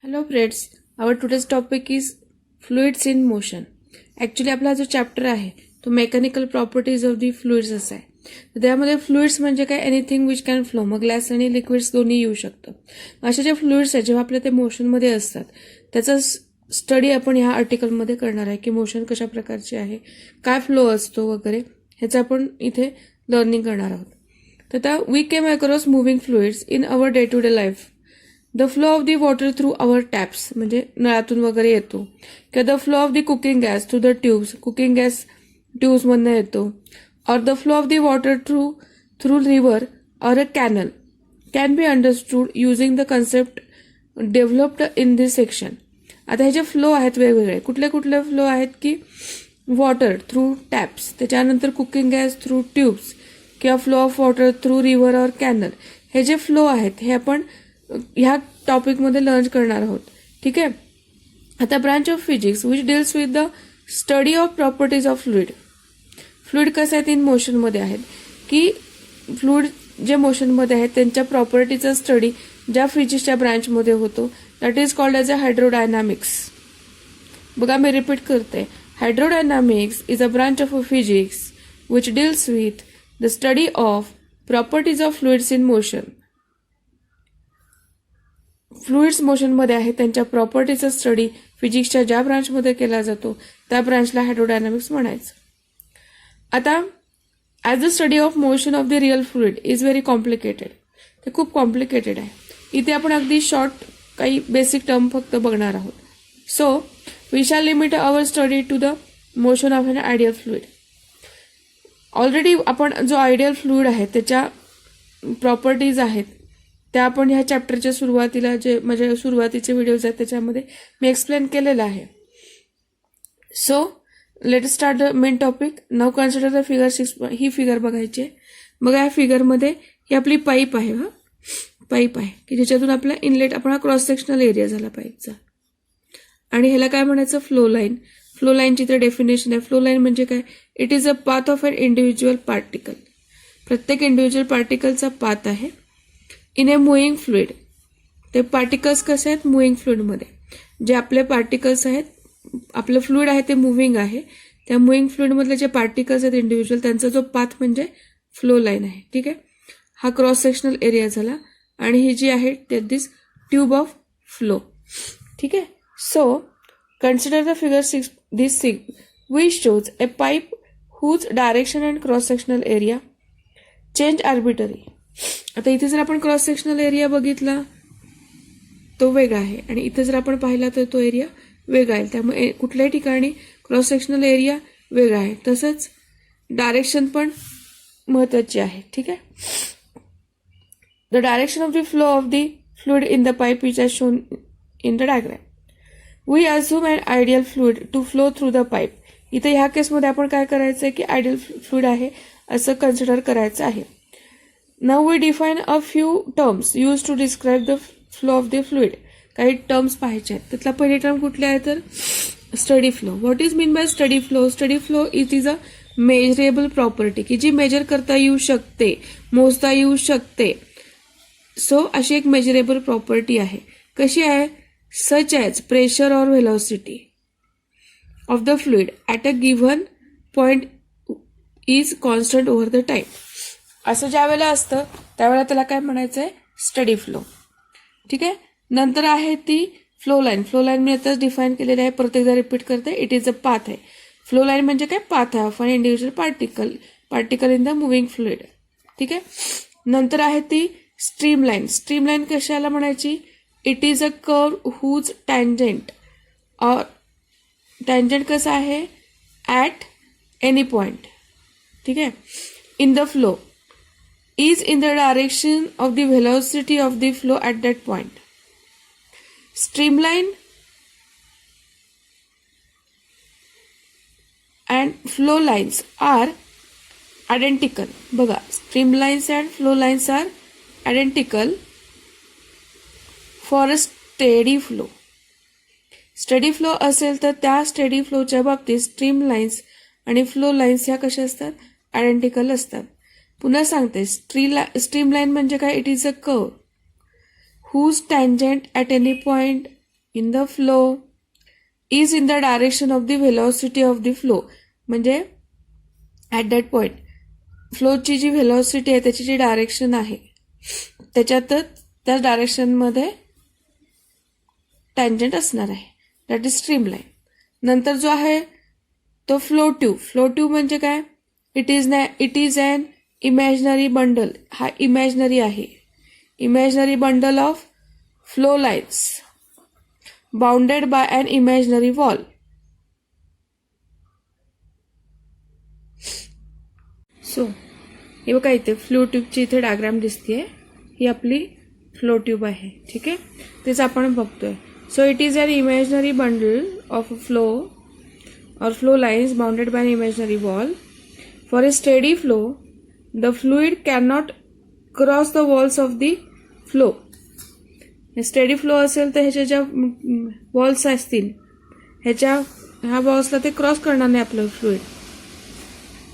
Hello friends, our today's topic is fluids in motion. Actually आपला जो chapter आहे तो mechanical properties of the fluids असा आहे. तर त्यामध्ये फ्लुइड्स म्हणजे काय, एनिथिंग विच कॅन फ्लो. मग गॅस आणि लिक्विड्स दोन्ही येऊ शकतं. असे जे फ्लुइड्स आहेत जेव्हा आपल्या ते मोशनमध्ये असतात त्याचा स्टडी आपण ह्या आर्टिकलमध्ये करणार आहे की मोशन कशा प्रकारचे आहे, काय फ्लो असतो वगैरे ह्याचं आपण इथे लर्निंग करणार आहोत. तर आता we came across moving fluids in our day to day life. The flow of the water through our taps म्हणजे नळातून वगैरे येतो, किंवा the flow of the cooking gas through the tubes, cooking gas ट्यूब्समधनं येतो, or the flow of the water through river or a canal can be understood using the concept developed in this section. आता हे जे flow आहेत वेगवेगळे कुठले कुठले flow आहेत की वॉटर थ्रू टॅप्स, त्याच्यानंतर कुकिंग गॅस थ्रू ट्यूब्स किंवा flow of water through river और कॅनल. हे जे फ्लो आहेत हे आपण ह्या टॉपिकमध्ये लर्न करणार आहोत. ठीक आहे. आता branch of physics which deals with the study of properties of fluid. Fluid कसं आहेत इन मोशनमध्ये आहेत की फ्लुइड जे मोशनमध्ये आहेत त्यांच्या प्रॉपर्टीचा स्टडी ज्या फिजिक्सच्या ब्रांचमध्ये होतो that is called as a hydrodynamics. बघा मी रिपीट करते, hydrodynamics is a branch of physics which deals with the study of properties of fluids in motion. Fluids मोशनमध्ये आहे त्यांच्या प्रॉपर्टीचा स्टडी फिजिक्सच्या ज्या ब्रांचमध्ये केला जातो त्या ब्रांचला हायड्रोडायनामिक्स म्हणायचं. आता as the study of motion of the real fluid is very complicated. ते खूप कॉम्प्लिकेटेड आहे. इथे आपण अगदी शॉर्ट काही बेसिक टर्म फक्त बघणार आहोत. So we shall limit our study to the motion of an ideal fluid. Already आपण जो आयडियल फ्लुइड आहे त्याच्या प्रॉपर्टीज आहेत त्या आपण ह्या चॅप्टरच्या सुरुवातीला जे म्हणजे सुरुवातीचे व्हिडिओज आहेत त्याच्यामध्ये मी एक्सप्लेन केलेलं आहे. So let start the main topic. Now consider the figure 6. He figure बघायची आहे. बघा या फिगरमध्ये ही आपली पाईप आहे. पाईप आहे की ज्याच्यातून आपला इनलेट आपण हा क्रॉस सेक्शनल एरिया झाला पाईपचा, आणि ह्याला काय म्हणायचं, फ्लो लाईन. फ्लो लाईनची तर डेफिनेशन आहे. फ्लो लाईन म्हणजे काय, it is a path of an individual particle. प्रत्येक इंडिव्हिज्युअल पार्टिकलचा पाथ आहे इन ए मुव्हिंग फ्लुइड. ते पार्टिकल्स कसे आहेत मुव्हिंग फ्लुइडमध्ये. जे आपले पार्टिकल्स आहेत, आपलं फ्लुइड आहे ते मुव्हिंग आहे, त्या मुव्हिंग फ्लुइडमधले जे पार्टिकल्स आहेत इंडिव्हिज्युअल त्यांचा जो पाथ म्हणजे फ्लो लाईन आहे. ठीक आहे. हा क्रॉस सेक्शनल एरिया झाला, आणि ही जी आहे ते दिस ट्यूब ऑफ फ्लो. ठीक आहे. So consider the figure 6. This 6 which shows a pipe whose direction and cross sectional area change arbitrary. आता इथे जर आपण क्रॉस सेक्शनल एरिया बघितला तो वेगळा आहे, आणि इथे जर आपण पाहिला तर तो एरिया वेगळा आहे. त्यामुळे कुठल्याही ठिकाणी क्रॉस सेक्शनल एरिया वेगळा आहे. तसंच डायरेक्शन पण महत्वाची आहे. ठीक आहे. The direction of the flow of the fluid in the pipe is as shown in the diagram. We assume an ideal fluid to flow through the pipe. इथे ह्या केसमध्ये आपण काय करायचं आहे की आयडियल फ्लुइड आहे असं कन्सिडर करायचं आहे. Now we define a few terms used to describe the flow of the fluid. काही टर्म्स पाहायचे आहेत. त्यातला पहिली टर्म कुठली आहे तर steady flow. What is mean by steady flow. Steady flow is a measurable property की जी मेजर करता येऊ शकते, मोजता येऊ शकते. सो अशी एक मेजरेबल प्रॉपर्टी आहे. कशी आहे, सच ॲज प्रेशर और velocity of the fluid at a given point is constant over the time. असं ज्या वेळेला असतं त्यावेळेला त्याला काय म्हणायचं आहे, स्टडी फ्लो. ठीक आहे. नंतर आहे ती फ्लो लाईन. फ्लो लाईन मी आताच डिफाईन केलेली आहे, प्रत्येकदा रिपीट करते. इट इज अ पाथ आहे. फ्लो लाईन म्हणजे काय, पाथ आहे of an individual particle in the moving fluid. ठीक आहे. नंतर आहे ती स्ट्रीम लाईन. स्ट्रीम लाईन कशाला म्हणायची, it is a curve whose tangent और टँजंट कसं आहे ॲट एनी पॉइंट. ठीक आहे. In the flow is in the direction of the velocity of the flow at that point. Streamline and flow lines are identical. बघा, streamlines and flow lines are identical for a steady flow. Steady flow असेल तर त्या steady flowच्या बाबतीत streamlines आणि flow lines ह्या कशा असतात, identical असतात. पुन्हा सांगते, स्ट्रीम लाईन म्हणजे काय, it is a curve whose tangent at any point in the flow is in the direction of the velocity of the flow. म्हणजे ॲट दॅट पॉईंट फ्लोची जी व्हेलॉसिटी आहे त्याची जी डायरेक्शन आहे त्याच्यातच त्या डायरेक्शनमध्ये टँजंट असणार आहे, दॅट इज स्ट्रीमलाईन. नंतर जो आहे तो फ्लो ट्यूब म्हणजे काय, it is an imaginary bundle. हा इमॅजिनरी आहे, imaginary bundle of flow lines bounded by an imaginary wall. So हे बघा इथे फ्लो ट्यूबची इथे डायग्राम दिसतेय, ही आपली फ्लो ट्यूब आहे. ठीक आहे, तेच आपण बघतोय. So it is an imaginary bundle of flow or flow lines bounded by an imaginary wall. For a steady flow, the fluid cannot cross the walls of the flow. Steady flow असेल तर ह्याच्या ज्या walls असतील ह्या वॉल्सला ते cross करणार नाही आपलं fluid.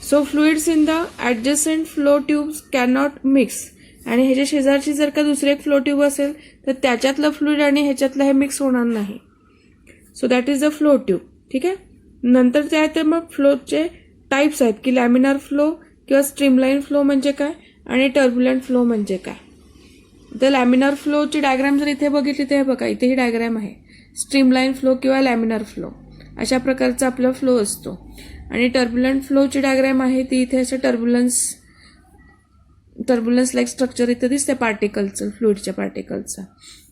So fluids in the adjacent flow tubes cannot mix. आणि ह्याच्या शेजारची जर का दुसरी एक फ्लो ट्यूब असेल तर त्याच्यातलं फ्लुइड आणि ह्याच्यातलं हे मिक्स होणार नाही. So that is the flow tube. ठीक आहे, नंतर जे आहे ते मग फ्लोचे टाईप्स आहेत की लॅमिनार फ्लो किंवा स्ट्रीमलाईन फ्लो म्हणजे काय आणि टर्ब्युलंट फ्लो म्हणजे काय. तर लॅमिनार फ्लोची डायग्राम जर इथे बघितली तर हे बघा इथे ही डायग्राम आहे. स्ट्रीमलाईन फ्लो किंवा लॅमिनार फ्लो अशा प्रकारचा आपला फ्लो असतो. आणि टर्ब्युलंट फ्लोची डायग्राम आहे ती इथे असं टर्ब्युलन्स लाईक स्ट्रक्चर इथे दिसते पार्टिकलचं, फ्लुइडच्या पार्टिकलचं.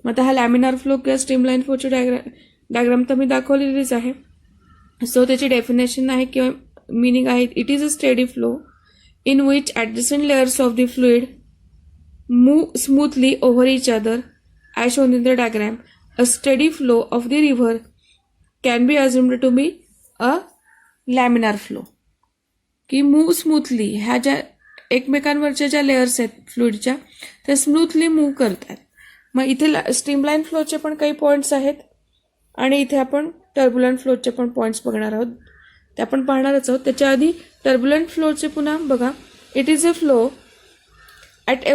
मग आता हा लॅमिनार फ्लो किंवा स्ट्रीमलाईन फ्लोची डायग्राम तर मी दाखवलेलीच आहे. सो त्याची डेफिनेशन आहे किंवा मीनिंग आहे, it is a steady flow in which adjacent layers of the fluid move smoothly over each other as shown in the diagram. A steady flow of the river can be assumed to be a laminar flow. की move smoothly, ह्या ज्या एकमेकांवरच्या ज्या layers आहेत फ्लुइडच्या त्या smoothly move करतात. मग इथे streamline फ्लोचे पण काही पॉईंट्स आहेत आणि इथे आपण टर्ब्युलंट फ्लोचे पण पॉईंट्स बघणार आहोत, ते आपण पाहणारच आहोत. त्याच्या आधी टर्ब्युलंट फ्लोचे पुन्हा बघा. It is a flow at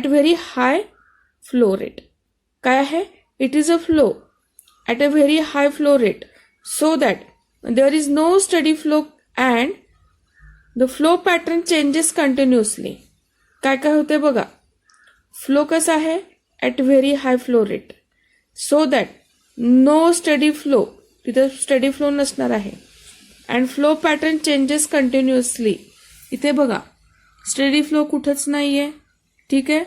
very high flow rate. काय आहे, it is a flow at a very high flow rate so that there is no steady flow and the flow pattern changes continuously. काय काय होते बघा, flow कसा आहे at very high flow rate so that no steady flow, तिथे steady flow नसणार आहे. And flow pattern changes continuously. इथे बघा स्टडी फ्लो कुठंच नाही आहे. ठीक आहे,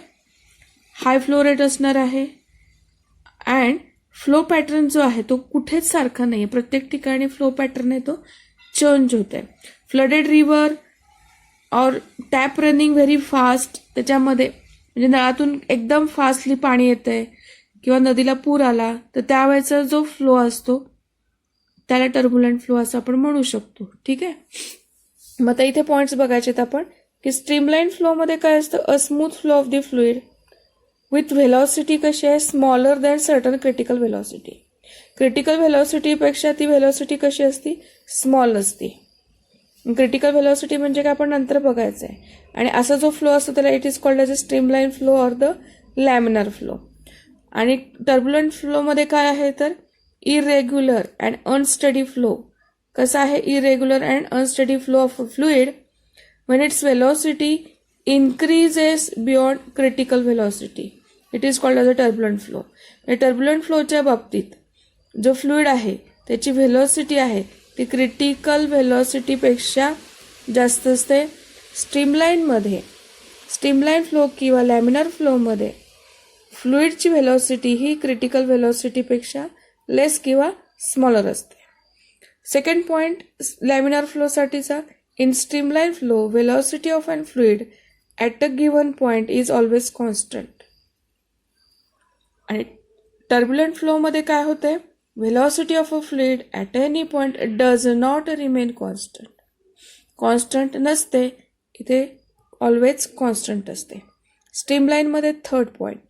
हाय फ्लो रेट असणार आहे. अँड फ्लो पॅटर्न जो आहे तो कुठेच सारखा नाही आहे, प्रत्येक ठिकाणी फ्लो पॅटर्न आहे तो चेंज होत आहे. फ्लडेड रिव्हर और टॅप रनिंग व्हेरी फास्ट, त्याच्यामध्ये म्हणजे नळातून एकदम फास्टली पाणी येतं आहे किंवा नदीला पूर आला तर त्यावेळेचा जो फ्लो असतो त्याला टर्ब्युलंट फ्लो असं आपण म्हणू शकतो. ठीक आहे, मग आता इथे पॉईंट्स बघायचे आहेत आपण की स्ट्रीमलाईन फ्लोमध्ये काय असतं, a smooth flow of the fluid with velocity कशी आहे, smaller than certain critical velocity. Critical व्हेलॉसिटीपेक्षा ती व्हेलॉसिटी कशी असती, स्मॉल असते. क्रिटिकल व्हेलॉसिटी म्हणजे काय आपण नंतर बघायचं आहे. आणि असा जो फ्लो असतो त्याला it is called as a streamline flow or the laminar flow. आणि टर्ब्युलंट फ्लोमध्ये काय आहे तर इरेग्युलर अँड अनस्टडी फ्लो. कसा आहे irregular and unsteady flow of a fluid when its velocity increases beyond critical velocity. It is called as a turbulent flow. या turbulent flowच्या बाबतीत जो fluid आहे त्याची व्हेलॉसिटी आहे ती क्रिटिकल व्हेलॉसिटीपेक्षा जास्त असते. स्ट्रीमलाईन फ्लो किंवा लॅमिनार फ्लोमध्ये फ्लुइडची व्हेलॉसिटी ही क्रिटिकल व्हेलॉसिटीपेक्षा लेस किंवा स्मॉलर असते. सेकंड पॉईंट लॅमिनार फ्लोसाठीचा, in streamline flow, velocity of a fluid at a given point is always constant. आणि turbulent flow मध्ये काय होते, velocity of a fluid at any point does not remain constant. Constant नसते, इथे always constant असते. Streamline मध्ये third point,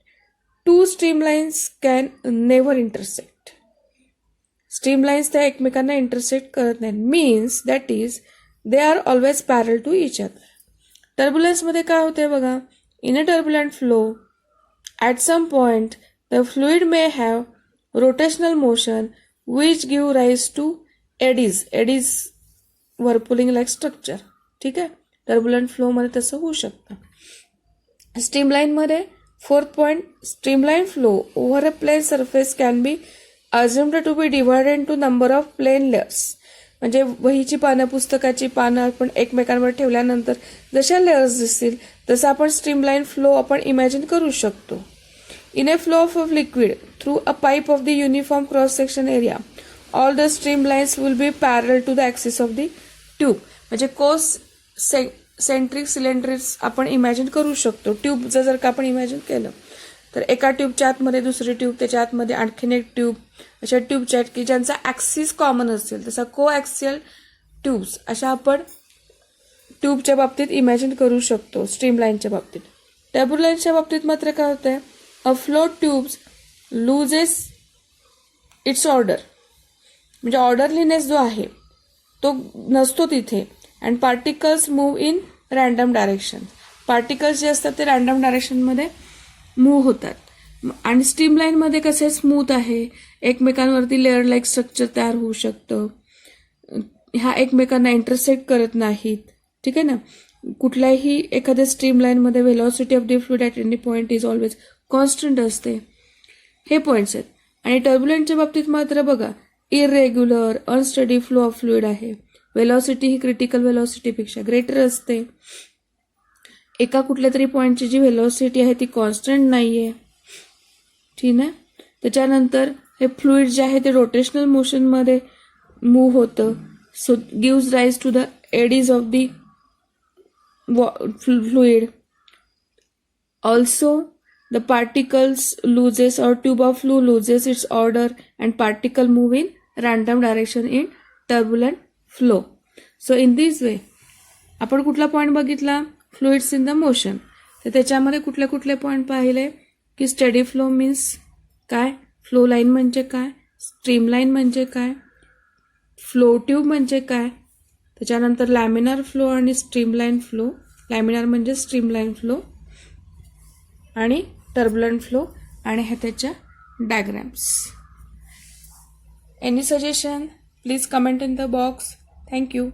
two streamlines can never intersect. Streamlines त्या एकमेकांना इंटरसेक्ट करत नाही, means that is they are always parallel to each other. टर्ब्युलन्समध्ये काय होते बघा, in a turbulent flow at some point The fluid may have rotational motion which give rise to eddies. Eddies whirling like structure. ठीक आहे. Turbulent flow मध्ये तसं होऊ शकतं. Streamline मध्ये fourth point, streamline flow over a plane surface can be assumed to be divided into number of plain layers. म्हणजे वहीची पानं, पुस्तकाची पानं आपण एकमेकांवर ठेवल्यानंतर जशा लेयर्स दिसतील तसं आपण स्ट्रीमलाईन फ्लो आपण इमॅजिन करू शकतो. In a flow of liquid through a pipe of the uniform cross section area all the streamlines will be parallel to the axis of the tube. म्हणजे सेंट्रिक सिलेंडर्स आपण imagine करू शकतो. ट्यूबचं जर का आपण इमॅजिन केलं तर एका ट्यूबच्या आतमध्ये दुसरी ट्यूब, त्याच्या आतमध्ये आणखीन एक ट्यूब, अशा ट्यूबच्या आहेत की ज्यांचा ॲक्सिस कॉमन असेल, तसा को ॲक्सियल ट्यूब्स अशा आपण ट्यूबच्या बाबतीत इमॅजिन करू शकतो. स्ट्रीमलाईनच्या बाबतीत. टर्बुलन्सच्या बाबतीत मात्र काय होतंय, a flow tubes loses it's order. म्हणजे ऑर्डरलीनेस जो आहे तो नसतो तिथे. And particles move in random direction. Particles जे असतात ते रँडम डायरेक्शनमध्ये मूव्ह होतात. आणि स्ट्रीमलाईनमध्ये कसे स्मूथ आहे, एकमेकांवरती लेअर लाईक स्ट्रक्चर तयार होऊ शकतं. ह्या एकमेकांना इंटरसेक्ट करत नाहीत. ठीक आहे ना. कुठल्याही एखाद्या स्ट्रीमलाईनमध्ये velocity of the fluid at any point is always constant असते. हे पॉईंट्स आहेत. आणि टर्ब्युलंटच्या बाबतीत मात्र बघा, irregular unsteady flow of fluid आहे. व्हेलॉसिटी ही क्रिटिकल व्हेलॉसिटीपेक्षा ग्रेटर असते. एका कुठल्या तरी पॉईंटची जी व्हेलॉसिटी आहे ती कॉन्स्टंट नाही आहे. ठीक आहे. त्याच्यानंतर हे फ्लुइड जे आहे ते रोटेशनल मोशनमध्ये मूव्ह होतं. So gives rise to the eddies of the fluid. Also, the particles loses or tube of flue loses its order and particle move in random direction in turbulent flow. So in this way, आपण कुठला point बघितला, fluids in the motion. तर त्याच्यामध्ये कुठले कुठले point पाहिले की steady flow means काय, फ्लो लाईन म्हणजे काय, स्ट्रीमलाईन म्हणजे काय, फ्लो ट्यूब म्हणजे काय, त्याच्यानंतर लॅमिनार फ्लो आणि स्ट्रीमलाईन फ्लो. लॅमिनार म्हणजे स्ट्रीमलाईन फ्लो आणि टर्बुलंट फ्लो आणि ह्या त्याच्या diagrams. Any suggestion please comment in the box. Thank you.